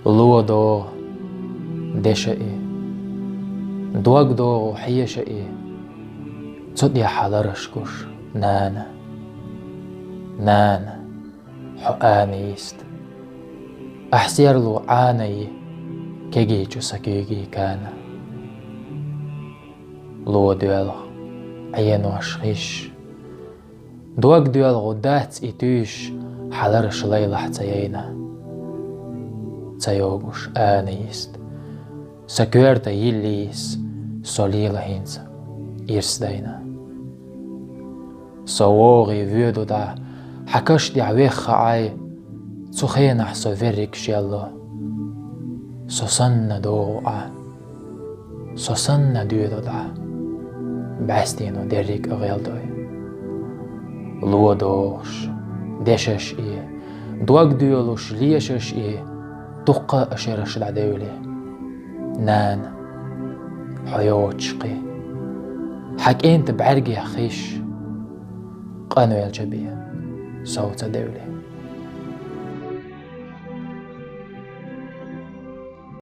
لودو دشئي دوغدو حيشئي تصدي حضرشكش نانا حقاني يست أحسير له عاني كيجيجو سكيجي كان لو دوالغ عينو أشخيش دوغ دوالغ دات إتوش حضرش ليلة تيينا تيوغوش آني يست سكورتا يليس solila hinsa irsdaina صوغي فيدو دا حكاش دي عويخ عاي تخينح سو فيريك شيالو سوسن دوغا سوسن دودو دا باستينو ديريك أغيالدوي لودوش ديشش إيه دوغ ديولوش ليشش إيه دقا أشيرش دا دولي نان حيوتشقي حكينت بعرقي خيش قانو يالجبيه صوت دولي